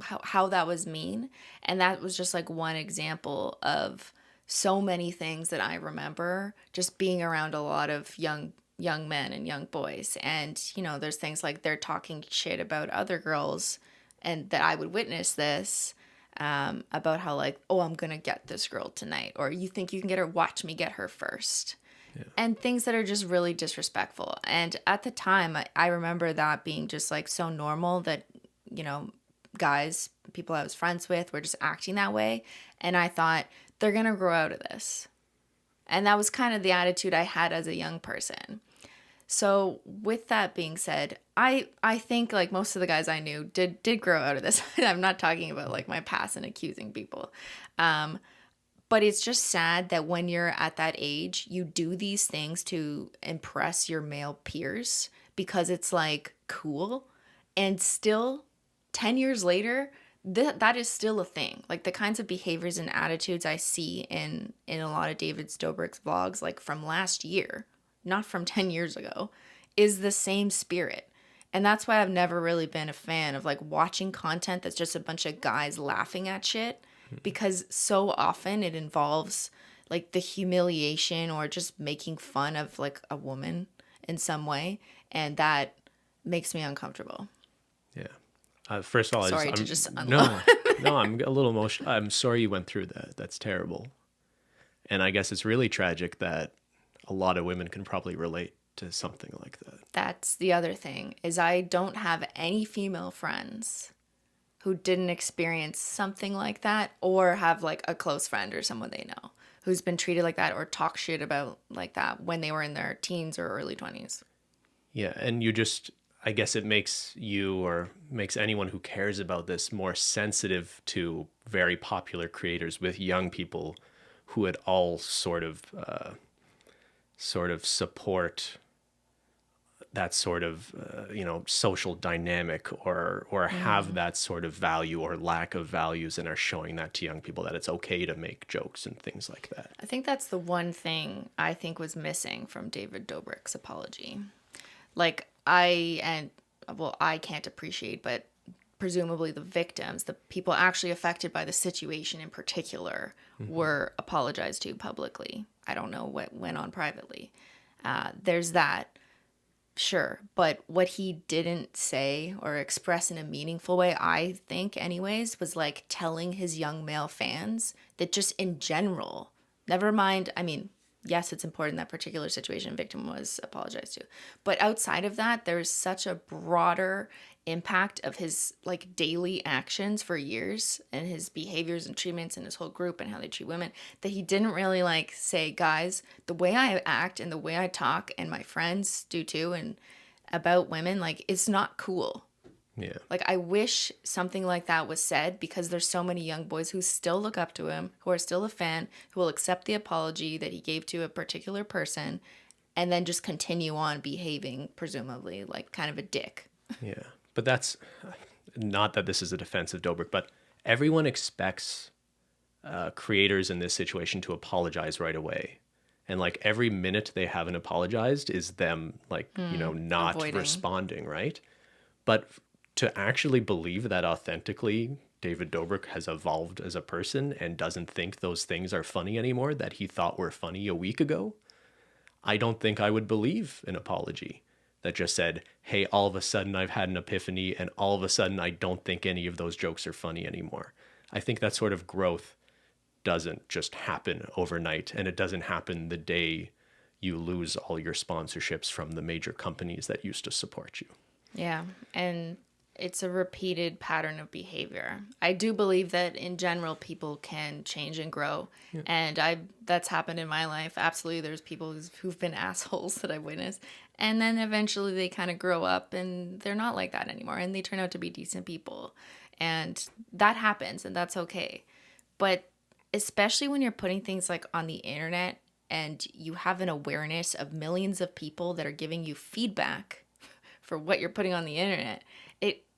how that was mean. And that was just like one example of so many things that I remember just being around a lot of young men and young boys. And, you know, there's things like they're talking shit about other girls and that I would witness this about how like, oh, I'm going to get this girl tonight. Or you think you can get her? Watch me get her first. Yeah. And things that are just really disrespectful. And at the time, I remember that being just like so normal that, you know, guys, people I was friends with were just acting that way. And I thought, they're going to grow out of this. And that was kind of the attitude I had as a young person. So with that being said, I think like most of the guys I knew did grow out of this. I'm not talking about like my past and accusing people. But it's just sad that when you're at that age, you do these things to impress your male peers because it's like cool. And still 10 years later, that is still a thing. Like the kinds of behaviors and attitudes I see in a lot of David Dobrik's vlogs, like from last year, not from 10 years ago, is the same spirit. And that's why I've never really been a fan of like watching content that's just a bunch of guys laughing at shit, because so often it involves like the humiliation or just making fun of like a woman in some way. And that makes me uncomfortable. Yeah. First of all, Sorry to just no, unload. no, I'm a little emotional. I'm sorry you went through that. That's terrible. And I guess it's really tragic that a lot of women can probably relate to something like that. That's the other thing, is I don't have any female friends who didn't experience something like that, or have like a close friend or someone they know who's been treated like that or talk shit about like that when they were in their teens or early 20s. Yeah, and I guess it makes you or makes anyone who cares about this more sensitive to very popular creators with young people who would all sort of support that sort of social dynamic or have that sort of value or lack of values and are showing that to young people that it's okay to make jokes and things like that. I think that's the one thing I think was missing from David Dobrik's apology. Like I can't appreciate, but presumably the victims, the people actually affected by the situation in particular, were apologized to publicly. I don't know what went on privately. There's that. Sure, but what he didn't say or express in a meaningful way, I think anyways, was like telling his young male fans that just in general, never mind, I mean, yes, it's important that particular situation victim was apologized to, but outside of that, there's such a broader impact of his like daily actions for years and his behaviors and treatments and his whole group and how they treat women that he didn't really like say, guys, the way I act and the way I talk and my friends do too and about women, like it's not cool. Yeah. Like I wish something like that was said, because there's so many young boys who still look up to him, who are still a fan, who will accept the apology that he gave to a particular person and then just continue on behaving presumably like kind of a dick. Yeah. But that's not that this is a defense of Dobrik, but everyone expects creators in this situation to apologize right away. And like every minute they haven't apologized is them like, not avoiding. responding, right? But to actually believe that authentically David Dobrik has evolved as a person and doesn't think those things are funny anymore that he thought were funny a week ago, I don't think I would believe an apology that just said, hey, all of a sudden I've had an epiphany and all of a sudden I don't think any of those jokes are funny anymore. I think that sort of growth doesn't just happen overnight, and it doesn't happen the day you lose all your sponsorships from the major companies that used to support you. Yeah, and it's a repeated pattern of behavior. I do believe that in general people can change and grow, and that's happened in my life. Absolutely, there's people who've been assholes that I've witnessed, and then eventually they kind of grow up and they're not like that anymore, and they turn out to be decent people, and that happens, and that's okay. But especially when you're putting things like on the internet and you have an awareness of millions of people that are giving you feedback for what you're putting on the internet,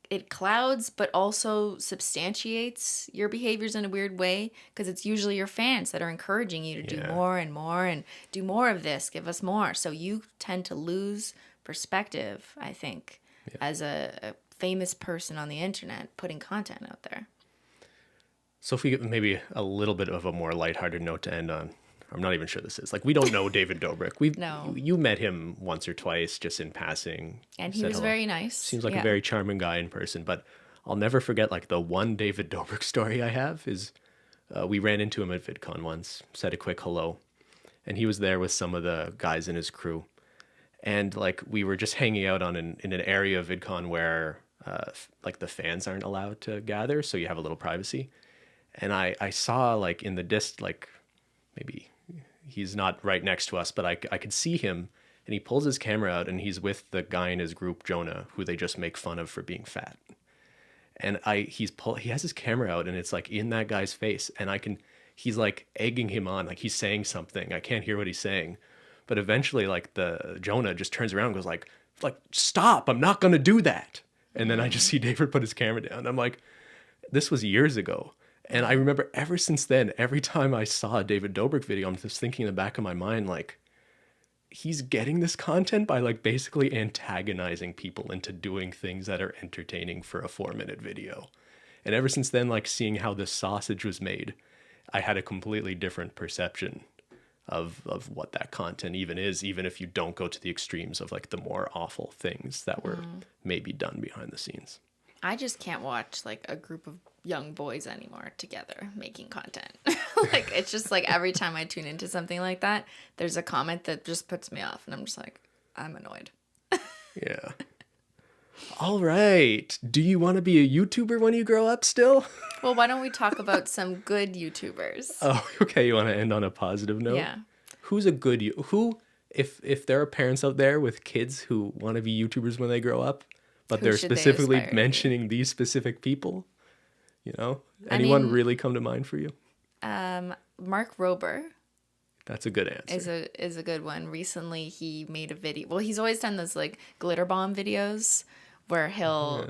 it clouds but also substantiates your behaviors in a weird way, because it's usually your fans that are encouraging you to do more and more and do more of this, give us more. So you tend to lose perspective, I think, as a famous person on the internet putting content out there. So if we get maybe a little bit of a more lighthearted note to end on, I'm not even sure this is. Like, we don't know David Dobrik. No. You met him once or twice just in passing. And he was very nice. Seems like a very charming guy in person. But I'll never forget, like, the one David Dobrik story I have is we ran into him at VidCon once, said a quick hello. And he was there with some of the guys in his crew. And, like, we were just hanging out in an area of VidCon where, like, the fans aren't allowed to gather, so you have a little privacy. And I saw, like, in the like, maybe he's not right next to us, but I could see him, and he pulls his camera out, and he's with the guy in his group, Jonah, who they just make fun of for being fat. And he has his camera out, and it's like in that guy's face, and he's like egging him on, like he's saying something. I can't hear what he's saying, but eventually, like, the Jonah just turns around and goes like stop! I'm not gonna do that. And then I just see David put his camera down. I'm like, this was years ago. And I remember ever since then, every time I saw a David Dobrik video, I'm just thinking in the back of my mind, like, he's getting this content by, like, basically antagonizing people into doing things that are entertaining for a 4-minute video. And ever since then, like, seeing how this sausage was made, I had a completely different perception of what that content even is, even if you don't go to the extremes of, like, the more awful things that were maybe done behind the scenes. I just can't watch like a group of young boys anymore together making content. Like it's just like every time I tune into something like that, there's a comment that just puts me off and I'm just like, I'm annoyed. Yeah. All right. Do you want to be a YouTuber when you grow up still? Well, why don't we talk about some good YouTubers? Oh, okay. You want to end on a positive note? Yeah. Who's a good who if there are parents out there with kids who want to be YouTubers when they grow up, but Who they're should they specifically aspire to be? mentioning these specific people, I anyone mean- really come to mind for you? Mark Rober That's a good answer. is a good one. Recently, he made a video. Well, he's always done those like glitter bomb videos where he'll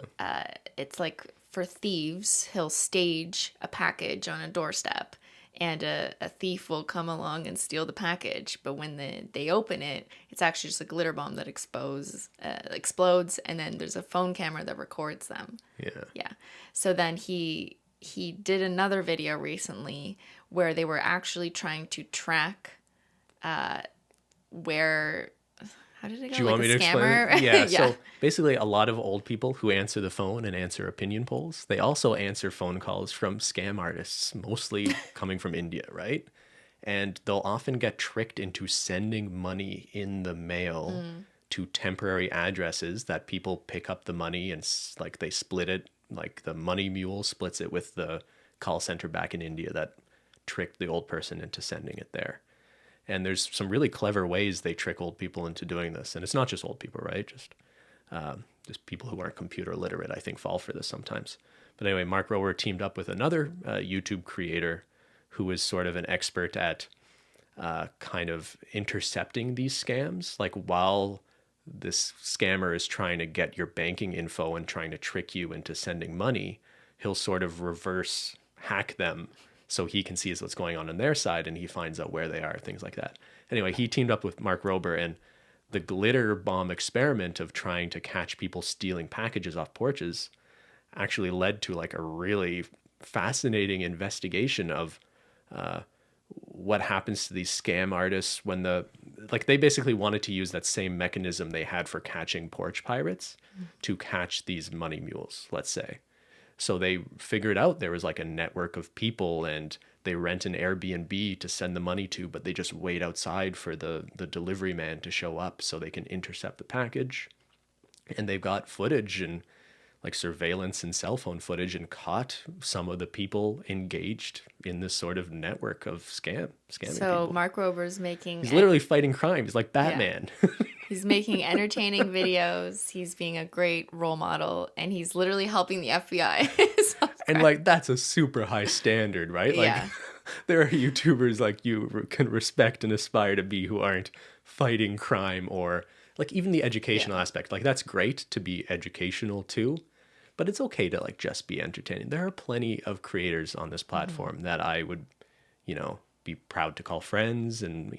it's like for thieves. He'll stage a package on a doorstep, and a thief will come along and steal the package. But when they open it, it's actually just a glitter bomb that explodes, and then there's a phone camera that records them. Yeah. Yeah. So then he did another video recently where they were actually trying to track where, how did it go? Do you Like want me to a explain scammer? it? Yeah. So basically, a lot of old people who answer the phone and answer opinion polls, they also answer phone calls from scam artists, mostly coming from India, right? And they'll often get tricked into sending money in the mail to temporary addresses that people pick up the money and like they split it, like the money mule splits it with the call center back in India that tricked the old person into sending it there. And there's some really clever ways they trick old people into doing this. And it's not just old people, right? Just people who aren't computer literate, I think, fall for this sometimes. But anyway, Mark Rower teamed up with another YouTube creator who is sort of an expert at kind of intercepting these scams. Like while this scammer is trying to get your banking info and trying to trick you into sending money, he'll sort of reverse hack them so he can see what's going on their side and he finds out where they are, things like that. Anyway, he teamed up with Mark Rober, and the glitter bomb experiment of trying to catch people stealing packages off porches actually led to like a really fascinating investigation of what happens to these scam artists when they basically wanted to use that same mechanism they had for catching porch pirates to catch these money mules, let's say. So they figured out there was like a network of people and they rent an Airbnb to send the money to, but they just wait outside for the delivery man to show up so they can intercept the package. And they've got footage and like surveillance and cell phone footage and caught some of the people engaged in this sort of network of scamming So people. Mark Rober's making... He's literally fighting crime. He's like Batman. Yeah. He's making entertaining videos. He's being a great role model. And he's literally helping the FBI. And like, that's a super high standard, right? Like, Yeah. there are YouTubers like you can respect and aspire to be who aren't fighting crime or like even the educational aspect. Like, that's great to be educational too. But it's okay to like just be entertaining. There are plenty of creators on this platform that I would, be proud to call friends and,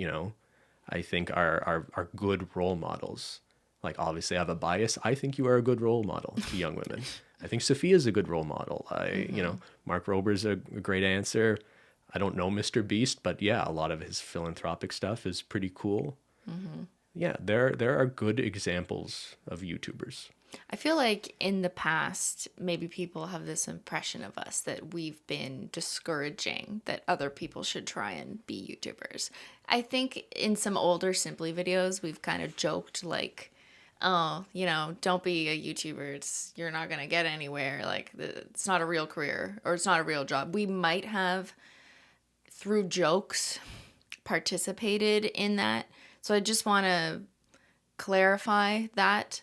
I think are good role models. Like obviously I have a bias. I think you are a good role model to young women. I think Sophia's a good role model. Mark Rober's a great answer. I don't know Mr. Beast, but yeah, a lot of his philanthropic stuff is pretty cool. Yeah, there are good examples of YouTubers. I feel like in the past, maybe people have this impression of us that we've been discouraging that other people should try and be YouTubers. I think in some older Simply videos, we've kind of joked like, oh, don't be a YouTuber. You're not going to get anywhere. Like, it's not a real career or it's not a real job. We might have, through jokes, participated in that. So I just want to clarify that.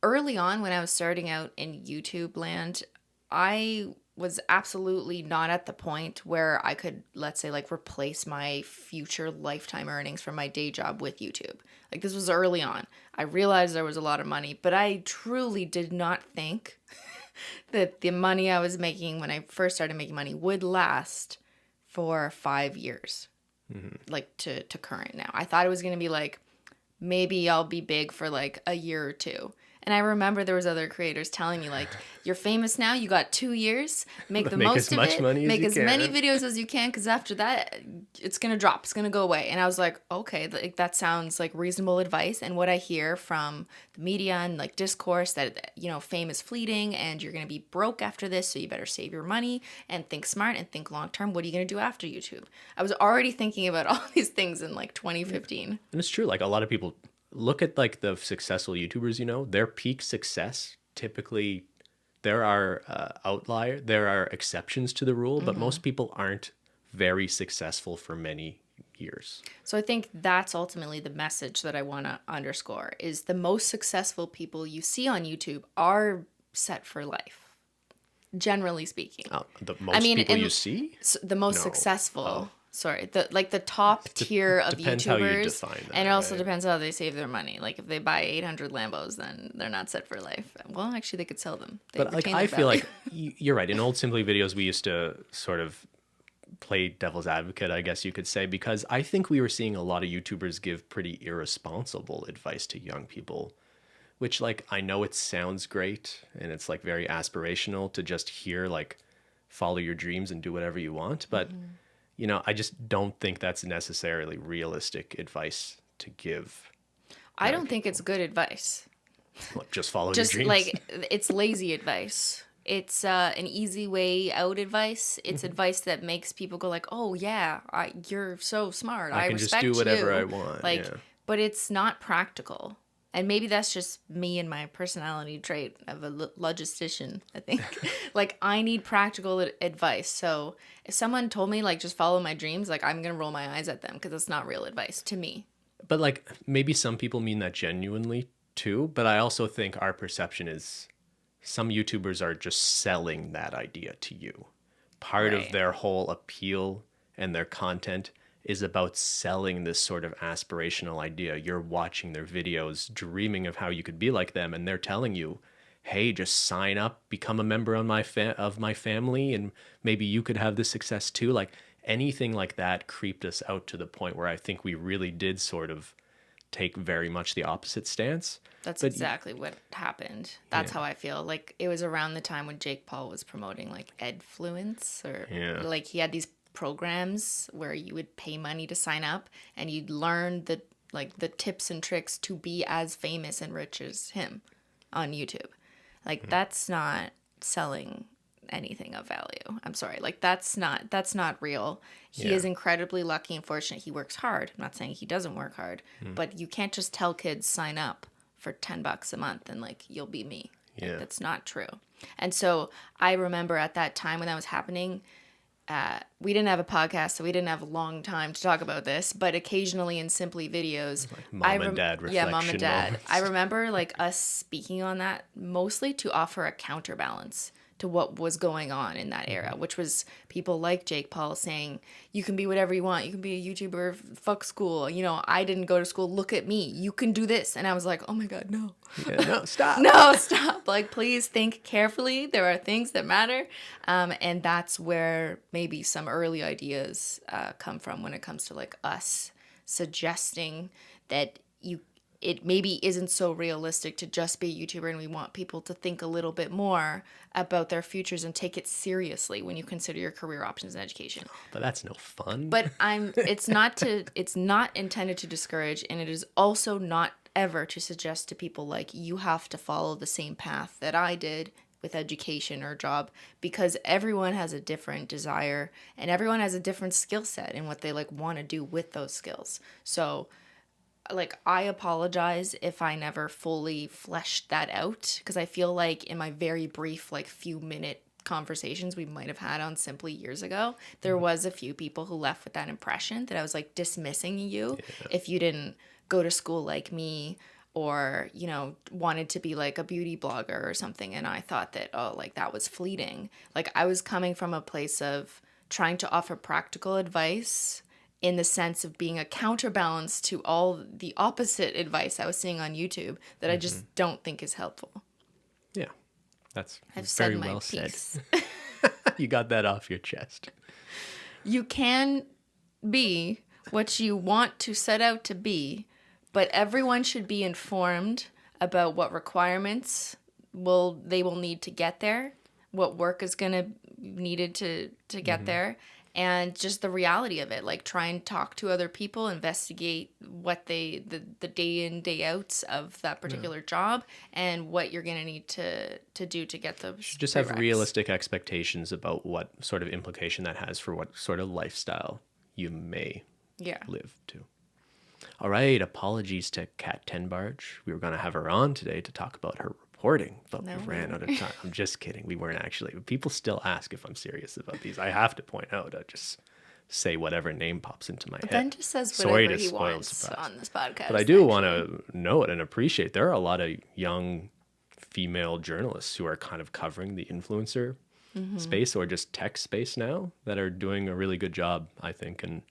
Early on when I was starting out in YouTube land, I was absolutely not at the point where I could, let's say, like replace my future lifetime earnings from my day job with YouTube. Like this was early on. I realized there was a lot of money, but I truly did not think that the money I was making when I first started making money would last for 5 years, like to current now. I thought it was going to be like, maybe I'll be big for like a year or two. And I remember there was other creators telling me like, you're famous now, you got 2 years, make the Make most as of much it, money as make you as many can. videos as you can, because after that, it's going to drop, it's going to go away. And I was like, okay, like, that sounds like reasonable advice. And what I hear from the media and like discourse that, you know, fame is fleeting and you're going to be broke after this, so you better save your money and think smart and think long term. What are you going to do after YouTube? I was already thinking about all these things in like 2015. And it's true. Like a lot of people look at like the successful YouTubers, you know, their peak success typically there are there are exceptions to the rule, but most people aren't very successful for many years. So I think that's ultimately the message that I want to underscore is the most successful people you see on YouTube are set for life, generally speaking. The most people you see? The most No. successful, sorry, the top tier of Depends how you YouTubers, define that, and it also right? depends how they save their money. Like if they buy 800 Lambos, then they're not set for life. Well, actually, they could sell them. They But like retain I their feel value. like you're right. In old Simply videos, we used to sort of play devil's advocate, I guess you could say, because I think we were seeing a lot of YouTubers give pretty irresponsible advice to young people, which like I know it sounds great and it's like very aspirational to just hear like follow your dreams and do whatever you want, but you know, I just don't think that's necessarily realistic advice to give I young don't think it's people. good advice. Like, just follow your Just dreams. like it's lazy advice. It's an easy way out advice. It's advice that makes people go like, "Oh yeah, you're so smart. I I can just respect do whatever you." I want. Like, Yeah. but it's not practical. And maybe that's just me and my personality trait of a logistician, I think. Like, I need practical advice. So if someone told me, like, just follow my dreams, like, I'm going to roll my eyes at them because it's not real advice to me. But like maybe some people mean that genuinely too, but I also think our perception is some YouTubers are just selling that idea to you. Part of Right. their whole appeal and their content is about selling this sort of aspirational idea. You're watching their videos, dreaming of how you could be like them, and they're telling you, "Hey, just sign up, become a member of my family, and maybe you could have this success too." Like anything like that creeped us out to the point where I think we really did sort of take very much the opposite stance. That's But exactly what happened. That's yeah, how I feel. Like it was around the time when Jake Paul was promoting like Edfluence or yeah. like he had these programs where you would pay money to sign up and you'd learn the tips and tricks to be as famous and rich as him on YouTube. Like that's not selling anything of value. I'm sorry. Like that's not real. He Yeah. is incredibly lucky and fortunate. He works hard. I'm not saying he doesn't work hard, but you can't just tell kids sign up for $10 a month and like you'll be me. Like, Yeah. that's not true. And so I remember at that time when that was happening, we didn't have a podcast, so we didn't have a long time to talk about this. But occasionally in Simply videos, Mom and dad yeah, mom reflection and dad. moments. I remember like us speaking on that mostly to offer a counterbalance to what was going on in that era, which was people like Jake Paul saying, you can be whatever you want. You can be a YouTuber, fuck school. You know, I didn't go to school. Look at me. You can do this. And I was like, oh my God, no. Yeah, no, stop. No, stop. Like, please think carefully. There are things that matter. And that's where maybe some early ideas come from when it comes to like us suggesting that it maybe isn't so realistic to just be a YouTuber, and we want people to think a little bit more about their futures and take it seriously when you consider your career options in education. But that's no fun. But it's not intended to discourage, and it is also not ever to suggest to people like you have to follow the same path that I did with education or job, because everyone has a different desire and everyone has a different skill set and what they like want to do with those skills. So like I apologize if I never fully fleshed that out, because I feel like in my very brief like few minute conversations we might have had on Simply years ago, there was a few people who left with that impression that I was like dismissing you if you didn't go to school like me, or you know wanted to be like a beauty blogger or something. And I thought that, oh, like that was fleeting. Like I was coming from a place of trying to offer practical advice in the sense of being a counterbalance to all the opposite advice I was seeing on YouTube that I just don't think is helpful. Yeah, that's I've very said my well piece. said. You got that off your chest. You can be what you want to set out to be, but everyone should be informed about what requirements they will need to get there, what work is going to needed to get there, and just the reality of it. Like, try and talk to other people, investigate what the day in, day outs of that particular job, and what you're going to need to do to get those. Just have realistic expectations about what sort of implication that has for what sort of lifestyle you may live to. All right, apologies to Kat Tenbarge. We were going to have her on today to talk about her reporting, but we ran out of time. I'm just kidding. We weren't actually. People still ask if I'm serious about these. I have to point out, I just say whatever name pops into my head. Ben just says whatever he wants on this podcast. But I do want to note and appreciate there are a lot of young female journalists who are kind of covering the influencer space or just tech space now that are doing a really good job, I think, and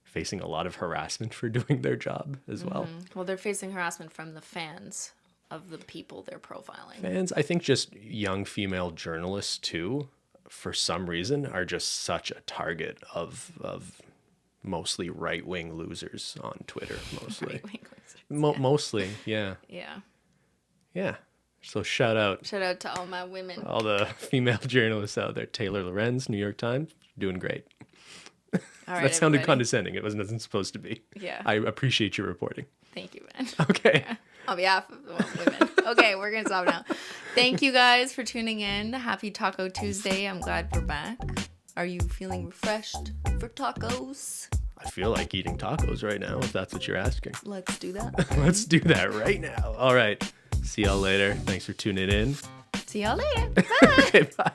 facing a lot of harassment for doing their job as well. Well, they're facing harassment from the fans of the people they're profiling. Fans, I think just young female journalists too, for some reason, are just such a target of mostly right-wing losers on Twitter, mostly. Right-wing losers, Mostly, yeah. Yeah. Yeah. So shout out. Shout out to all my women. All the female journalists out there. Taylor Lorenz, New York Times, doing great. All right, that sounded condescending. It wasn't supposed to be. Yeah. I appreciate your reporting. Thank you, Ben. Okay. Yeah. On behalf of women. Okay, we're going to stop now. Thank you guys for tuning in. Happy Taco Tuesday. I'm glad we're back. Are you feeling refreshed for tacos? I feel like eating tacos right now, if that's what you're asking. Let's do that. Let's do that right now. All right. See y'all later. Thanks for tuning in. See y'all later. Bye. Okay, bye.